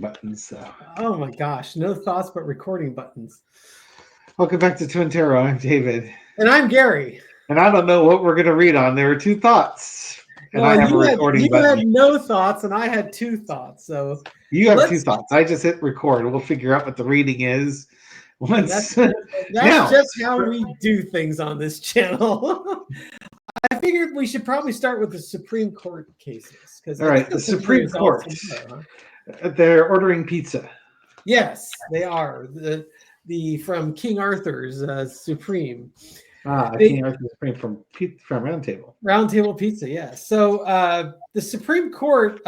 buttons. So. Oh my gosh, no thoughts but recording buttons. Welcome back to Twin Tarot. I'm David. And I'm Gary. And I don't know what we're going to read on. There are two thoughts. And well, I have a recording button. You had no thoughts, and I had two thoughts. So you have two thoughts. I just hit record. We'll figure out what the reading is. That's just how we do things on this channel. I figured we should probably start with the Supreme Court cases. All right, the Supreme Court. They're ordering pizza. Yes, they are. The from King Arthur's Supreme. King Arthur's Supreme from Round Table. Round Table Pizza, yes. So the Supreme Court,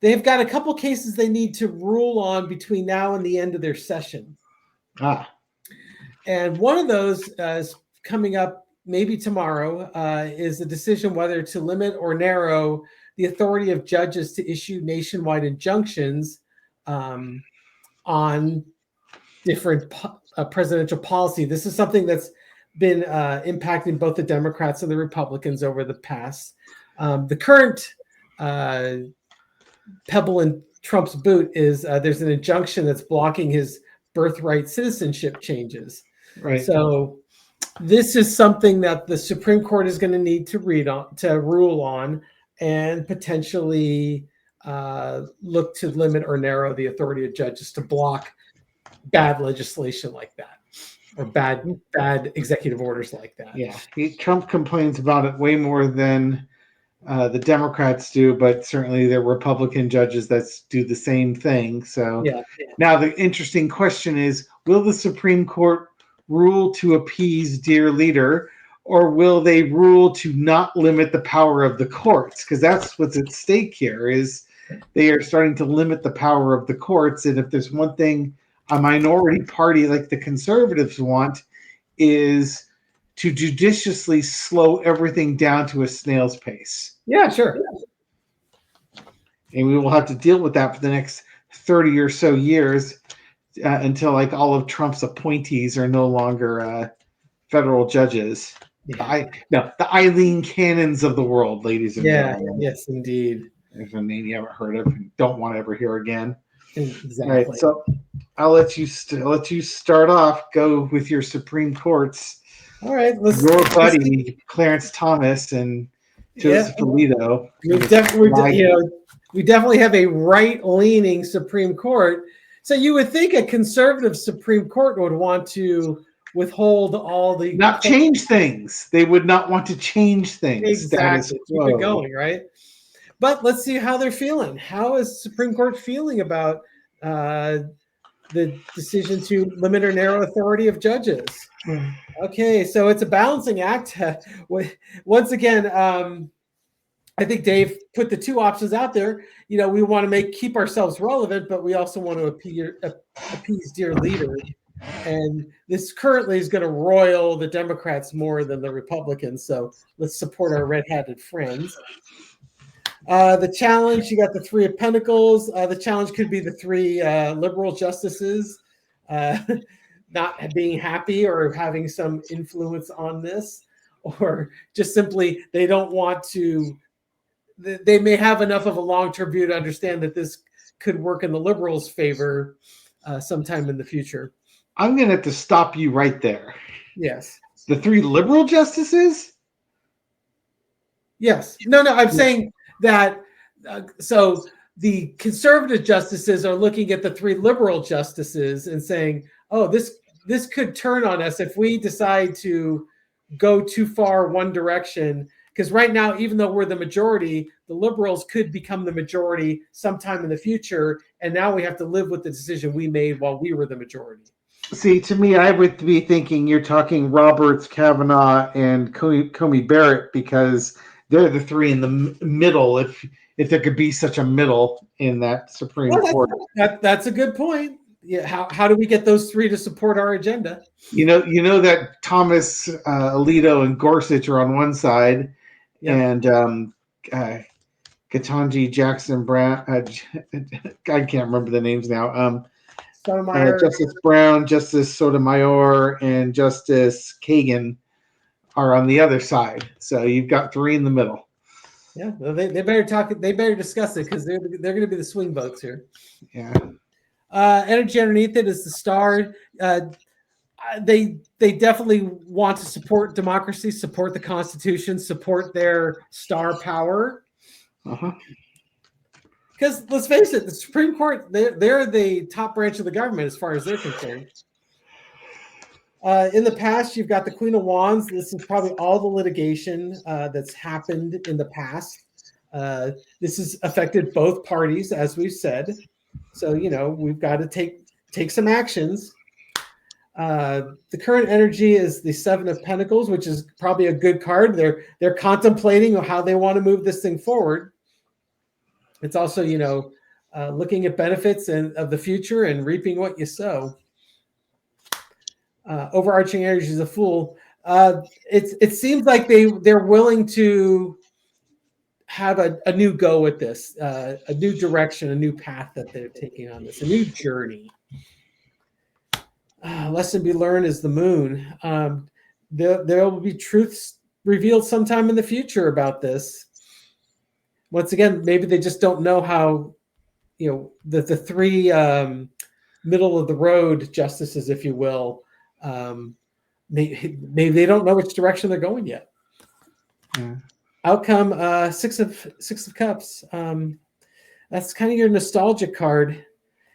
they've got a couple cases they need to rule on between now and the end of their session. And one of those is coming up maybe tomorrow, is a decision whether to limit or narrow the authority of judges to issue nationwide injunctions on different presidential policy. This is something that's been impacting both the Democrats and the Republicans over the past. The current pebble in Trump's boot is there's an injunction that's blocking his birthright citizenship changes. Right. So this is something that the Supreme Court is going to need to rule on, and potentially look to limit or narrow the authority of judges to block bad legislation like that, or bad executive orders like that. Yeah, Trump complains about it way more than the Democrats do, but certainly there are Republican judges that do the same thing. So Now the interesting question is, will the Supreme Court rule to appease dear leader, or will they rule to not limit the power of the courts? Because that's what's at stake here, is they are starting to limit the power of the courts. And if there's one thing a minority party like the conservatives want, is to judiciously slow everything down to a snail's pace. Yeah, sure. And we will have to deal with that for the next 30 or so years until like all of Trump's appointees are no longer federal judges. Yeah. The Eileen Cannons of the world, ladies and gentlemen. Yes, indeed. There's a name you haven't heard of and don't want to ever hear again. Exactly. Right, so I'll let you start off. Go with your Supreme Courts. All right, your buddy Clarence Thomas and Joseph Alito. We definitely have a right-leaning Supreme Court. So you would think a conservative Supreme Court would want to withhold all the change things. They would not want to change things. Exactly. Keep it going, right? But let's see how they're feeling. How is Supreme Court feeling about the decision to limit or narrow authority of judges? Okay, so it's a balancing act. Once again, I think Dave put the two options out there. We want to keep ourselves relevant, but we also want to appease dear leader. And this currently is going to roil the Democrats more than the Republicans. So let's support our red-hatted friends. The challenge, you got the Three of Pentacles. The challenge could be the three liberal justices not being happy or having some influence on this, or just simply they don't want to. They may have enough of a long-term view to understand that this could work in the liberals' favor sometime in the future. I'm going to have to stop you right there. Yes. The three liberal justices? Yes. No, I'm saying that so the conservative justices are looking at the three liberal justices and saying, oh, this could turn on us if we decide to go too far one direction. Because right now, even though we're the majority, the liberals could become the majority sometime in the future. And now we have to live with the decision we made while we were the majority. See, to me, I would be thinking you're talking Roberts, Kavanaugh, and Comey Barrett, because they're the three in the middle, if there could be such a middle in that Supreme Court. That's a good point. Yeah, how do we get those three to support our agenda? You know that Thomas, Alito, and Gorsuch are on one side, and Ketanji Jackson Brown. I can't remember the names now. Justice Brown, Justice Sotomayor, and Justice Kagan are on the other side. So you've got three in the middle. Yeah, well, they better talk. They better discuss it because they're going to be the swing votes here. Yeah. Energy underneath it is the star. They definitely want to support democracy, support the Constitution, support their star power. Because let's face it, the Supreme Court, they're the top branch of the government as far as they're concerned. In the past, you've got the Queen of Wands. This is probably all the litigation that's happened in the past. This has affected both parties, as we've said. So, we've got to take some actions. The current energy is the Seven of Pentacles, which is probably a good card. They're contemplating how they want to move this thing forward. It's also, looking at benefits of the future and reaping what you sow. Overarching energy is a Fool. It seems like they're willing to have a new go with this, a new direction, a new path that they're taking on this, a new journey. Lesson be learned is the Moon. There will be truths revealed sometime in the future about this. Once again, maybe they just don't know how, the three middle of the road justices, if you will, maybe they don't know which direction they're going yet. Yeah. Outcome, Six of Cups. That's kind of your nostalgia card.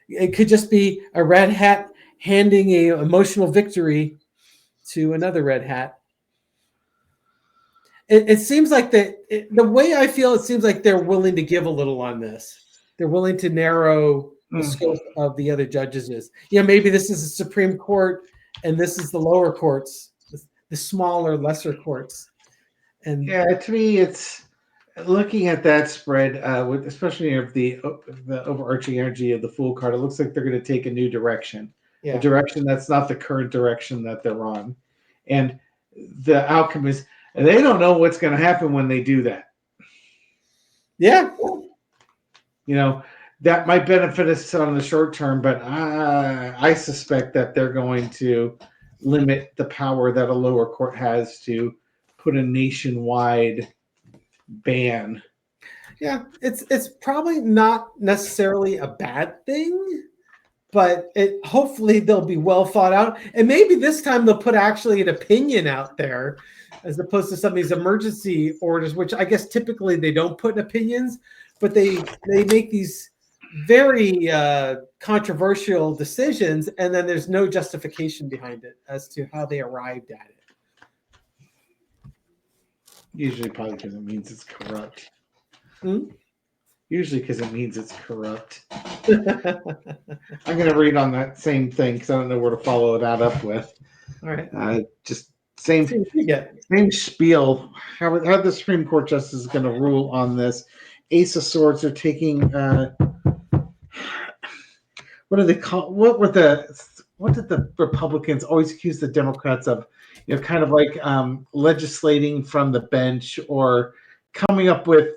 It could just be a red hat handing a emotional victory to another red hat. It seems like the way I feel, it seems like they're willing to give a little on this. They're willing to narrow the scope of the other judges is. Maybe this is the Supreme Court and this is the lower courts, the smaller, lesser courts. And yeah, to me, it's looking at that spread, with especially of the overarching energy of the Fool card. It looks like they're going to take a new direction, a direction that's not the current direction that they're on, and the outcome is they don't know what's going to happen when they do that. Yeah, that might benefit us on the short term, but I suspect that they're going to limit the power that a lower court has to put a nationwide ban. Yeah, it's probably not necessarily a bad thing, but hopefully they'll be well thought out, and maybe this time they'll put actually an opinion out there as opposed to some of these emergency orders, which I guess typically they don't put opinions, but they make these very controversial decisions, and then there's no justification behind it as to how they arrived at it. Usually probably because it means it's corrupt. Usually because it means it's corrupt. I'm going to read on that same thing because I don't know where to follow that up with. All right. Just same spiel. How the Supreme Court justice is going to rule on this. Ace of Swords are taking... what do they call? What did the Republicans always accuse the Democrats of? Kind of like legislating from the bench or coming up with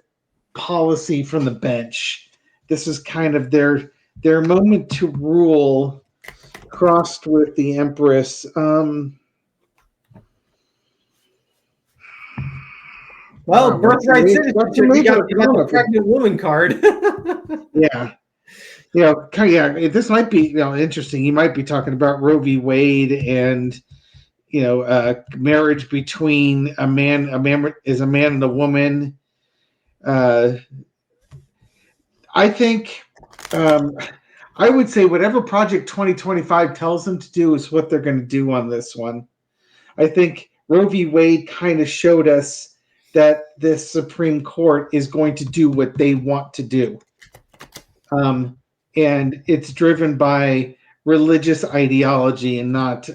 policy from the bench. This is kind of their moment to rule, crossed with the Empress. Well, birthright citizenship. You got the pregnant woman card. Yeah. This might be interesting. You might be talking about Roe v. Wade and marriage between a man is a man and a woman. I think I would say whatever Project 2025 tells them to do is what they're going to do on this one. I think Roe v. Wade kind of showed us that this Supreme Court is going to do what they want to do. And it's driven by religious ideology and not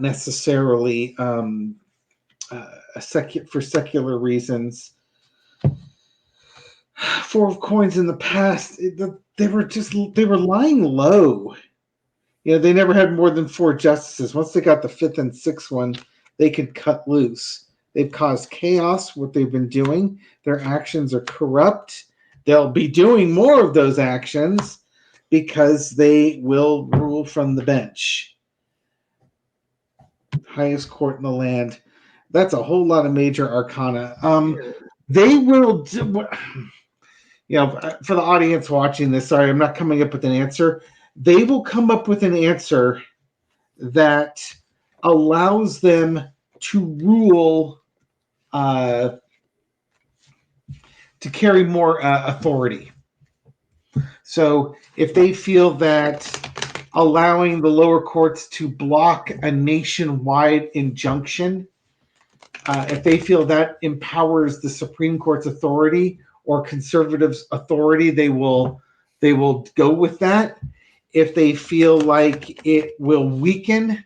necessarily for secular reasons. Four of Coins in the past, they were lying low. They never had more than 4 justices. Once they got the 5th and 6th one, they could cut loose. They've caused chaos. What they've been doing, their actions are corrupt. They'll be doing more of those actions because they will rule from the bench. Highest court in the land. That's a whole lot of major arcana. They will, for the audience watching this, sorry, I'm not coming up with an answer. They will come up with an answer that allows them to rule, to carry more authority. So if they feel that allowing the lower courts to block a nationwide injunction, if they feel that empowers the Supreme Court's authority or conservatives' authority, they will go with that. If they feel like it will weaken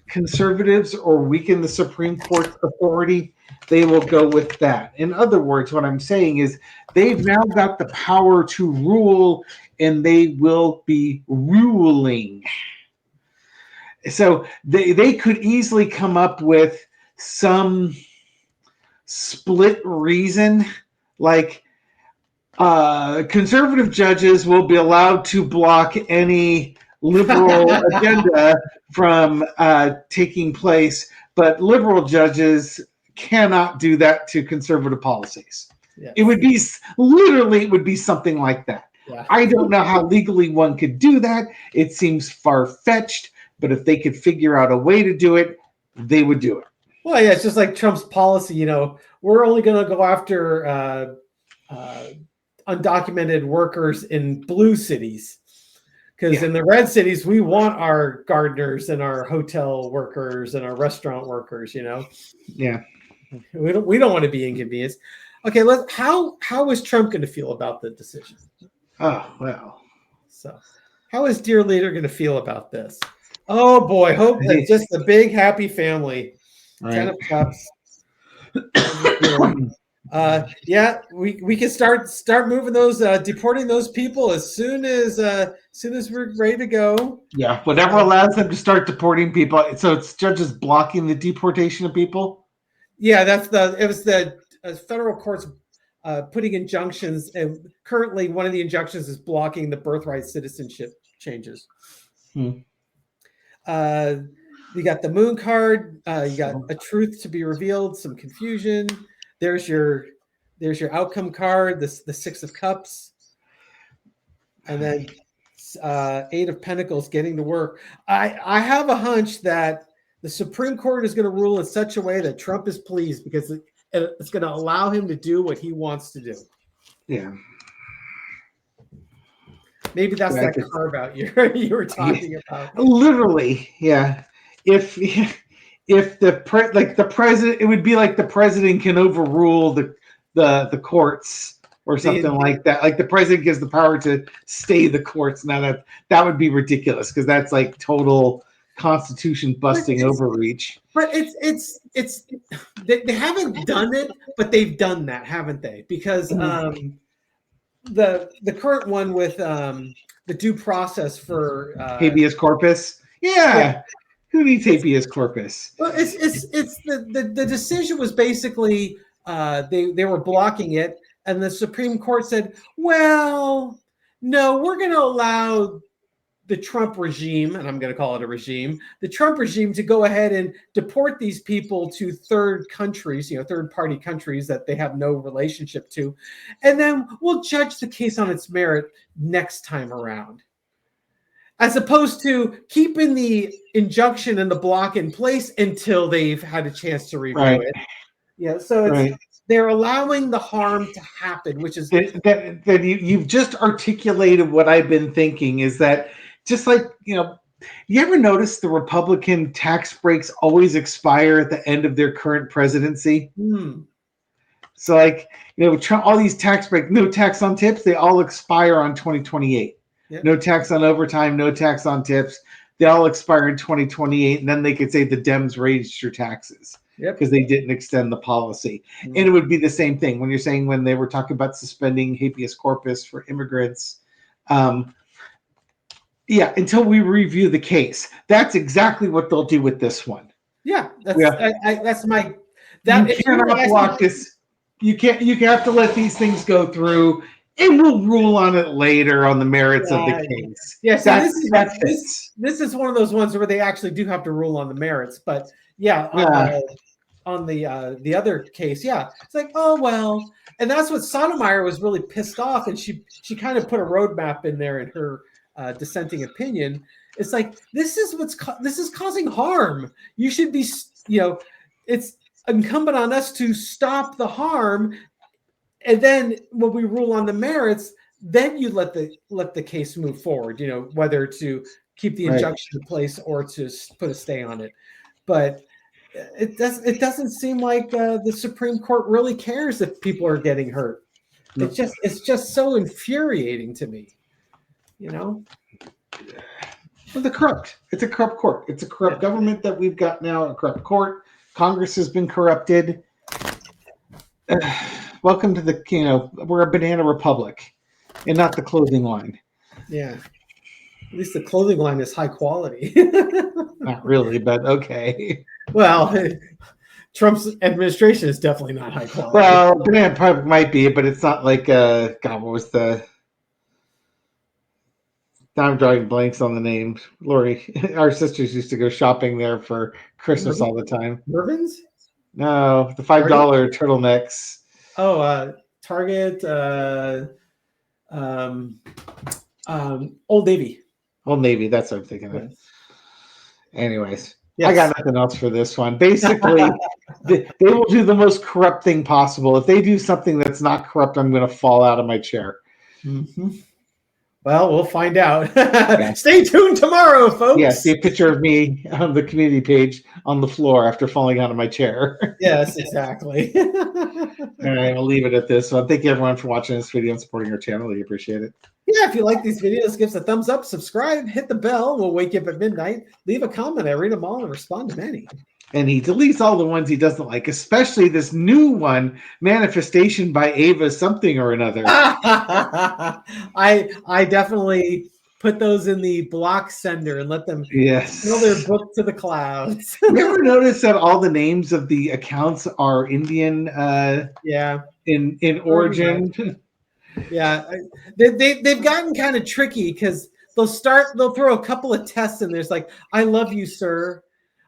conservatives or weaken the Supreme Court's authority, they will go with that. In other words, what I'm saying is they've now got the power to rule, and they will be ruling. So they could easily come up with some split reason, like conservative judges will be allowed to block any liberal agenda from taking place, but liberal judges cannot do that to conservative policies. Yes. It would be something like that. Yeah. I don't know how legally one could do that. It seems far-fetched, but if they could figure out a way to do it, they would do it. Well, yeah, it's just like Trump's policy. We're only going to go after undocumented workers in blue cities, because in the red cities we want our gardeners and our hotel workers and our restaurant workers. Yeah, we don't want to be inconvenienced. Okay, how is Trump going to feel about the decision? Oh well. So, how is dear leader going to feel about this? Oh boy, hope that just a big happy family. Right. 10 of Cups. We can start moving those, deporting those people as soon as we're ready to go. Yeah, whatever allows them to start deporting people. So it's judges blocking the deportation of people. Yeah, it was the federal courts putting injunctions, and currently one of the injunctions is blocking the birthright citizenship changes. You got the moon card. You got a truth to be revealed. Some confusion. There's your outcome card. The 6 of Cups, and then 8 of Pentacles. Getting to work. I have a hunch that the Supreme Court is going to rule in such a way that Trump is pleased, because it's going to allow him to do what he wants to do. Yeah. Maybe that's that carve out you were talking about. Literally, yeah. If the president, it would be like the president can overrule the courts or something like that. Like the president gives the power to stay the courts. Now that would be ridiculous, because that's like total Constitution busting overreach. But it's they haven't done it, but they've done that, haven't they? Because the current one with the due process for habeas corpus. Yeah. Who needs habeas corpus? Well, it's the decision was basically they were blocking it, and the Supreme Court said, well, no, we're going to allow the Trump regime, and I'm going to call it a regime, the Trump regime, to go ahead and deport these people to third countries, third-party countries that they have no relationship to, and then we'll judge the case on its merit next time around. As opposed to keeping the injunction and the block in place until they've had a chance to review it. Yeah, so they're allowing the harm to happen, which is that you've just articulated what I've been thinking, is that just like, you ever notice the Republican tax breaks always expire at the end of their current presidency? So like, all these tax breaks, no tax on tips, they all expire on 2028. Yep. No tax on overtime, no tax on tips. They all expire in 2028, and then they could say the Dems raised your taxes because they didn't extend the policy. And it would be the same thing when you're saying, when they were talking about suspending habeas corpus for immigrants. Until we review the case. That's exactly what they'll do with this one. Yeah, that's my. You cannot block this. You can't. You have to let these things go through. And we'll rule on it later on the merits of the case. Yeah, so this is one of those ones where they actually do have to rule on the merits. But the other case, yeah, it's like, oh well, and that's what Sotomayor was really pissed off, and she kind of put a roadmap in there in her dissenting opinion. It's like, this is causing harm. You should be, it's incumbent on us to stop the harm, and then when we rule on the merits, then you let the case move forward. Whether to keep the injunction in place or to put a stay on it, but it doesn't seem like the Supreme Court really cares if people are getting hurt. No. It's just so infuriating to me. Well, it's a corrupt court. It's a corrupt government that we've got now, a corrupt court. Congress has been corrupted. Welcome to we're a banana republic and not the clothing line. Yeah. At least the clothing line is high quality. Not really, but okay. Well, Trump's administration is definitely not high quality. Well, banana republic might be, but it's not like God, what was the... Now I'm drawing blanks on the names. Lori, our sisters used to go shopping there for Christmas all the time. Mervyn's? No, the $5 turtlenecks. Oh, Target, Old Navy. Old Navy, that's what I'm thinking of. Anyways, yes. I got nothing else for this one. Basically, they will do the most corrupt thing possible. If they do something that's not corrupt, I'm going to fall out of my chair. Mm-hmm. Well, we'll find out. Yeah. Stay tuned tomorrow, folks. Yeah, see a picture of me on the community page on the floor after falling out of my chair. Yes, exactly. All right, I'll leave it at this. So thank you, everyone, for watching this video and supporting our channel. We appreciate it. Yeah, if you like these videos, give us a thumbs up, subscribe, hit the bell. We'll wake you up at midnight. Leave a comment. I read them all and respond to many. And he deletes all the ones he doesn't like, especially this new one, Manifestation by Ava something or another. I definitely put those in the block sender and let them fill their book to the clouds. You ever notice that all the names of the accounts are Indian in origin? Yeah. They've gotten kind of tricky because they'll throw a couple of tests in. There's like, I love you, sir.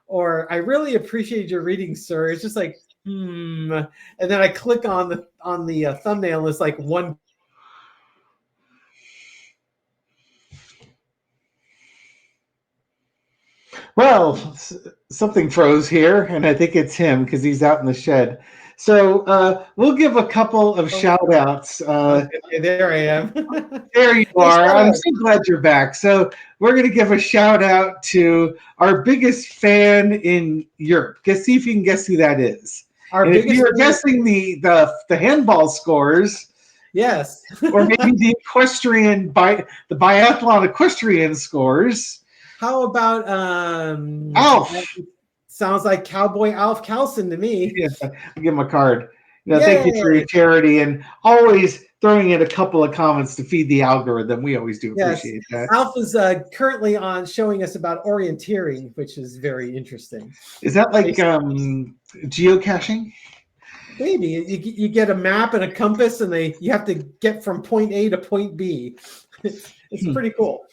Or I really appreciate your reading, sir. It's just like, and then I click on the thumbnail. And it's like one. Well, something froze here, and I think it's him because he's out in the shed. So we'll give a couple of shout outs. Okay, there I am. There you are. I'm so glad you're back. So we're going to give a shout out to our biggest fan in Europe. See if you can guess who that is. If you're guessing the handball scores, yes, or maybe the biathlon equestrian scores. How about Alf? Sounds like Cowboy Alf Carlson to me. Yes, I'll give him a card. Thank you for your charity and always throwing in a couple of comments to feed the algorithm. We always do appreciate that. Alf is currently on showing us about orienteering, which is very interesting. Is that like geocaching? Maybe you get a map and a compass, and you have to get from point A to point B. It's pretty cool.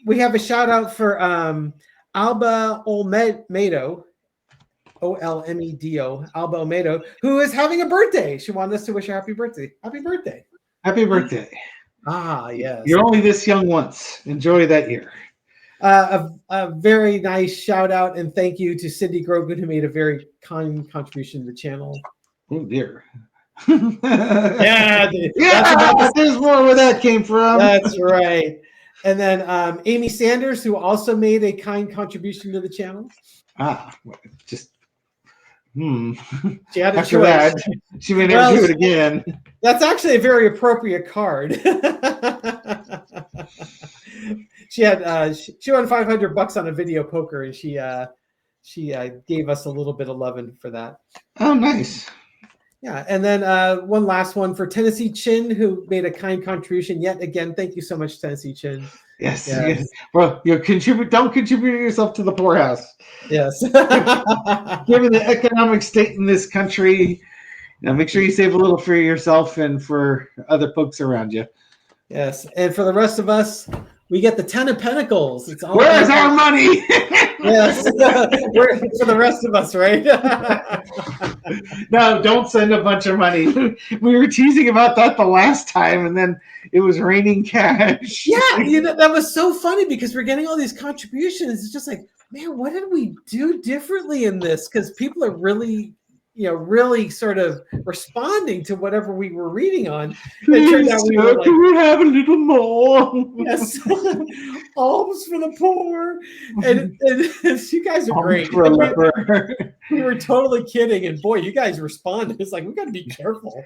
We have a shout out for Alba Olmedo, Olmedo, Alba Olmedo, who is having a birthday. She wanted us to wish her happy birthday. Happy birthday. Happy birthday. Ah, yes. You're only this young once. Enjoy that year. A very nice shout out and thank you to Cindy Grogan, who made a very kind contribution to the channel. Oh, dear. Yeah, there's more where that came from. That's right. And then Amy Sanders, who also made a kind contribution to the channel. She had a After choice. that, she may never do it again. That's actually a very appropriate card. She won $500 on a video poker, and she gave us a little bit of loving for that. Oh, nice. Yeah, and then one last one for Tennessee Chin, who made a kind contribution yet again. Thank you so much, Tennessee Chin. Yes. Well, don't contribute yourself to the poorhouse. Yes. Given the economic state in this country, make sure you save a little for yourself and for other folks around you. Yes, and for the rest of us, We get the 10 of Pentacles. It's all where's our money? Yes, for the rest of us, right? No, don't send a bunch of money. We were teasing about that the last time, and then it was raining cash. Yeah, that was so funny because we're getting all these contributions. It's just like, man, what did we do differently in this? Because people are really, really sort of responding to whatever we were reading on. It turned out we were like, can we have a little more? Yes, alms for the poor, and you guys are great. We were totally kidding, and boy, you guys responded. It's like we got to be careful.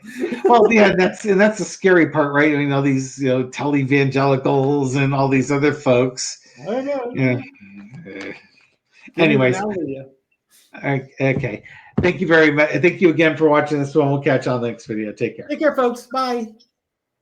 Well, yeah, that's the scary part, right? These televangelicals and all these other folks. I know. Yeah. Anyways, okay. Thank you very much. Thank you again for watching this one. We'll catch you on the next video. Take care. Take care, folks. Bye.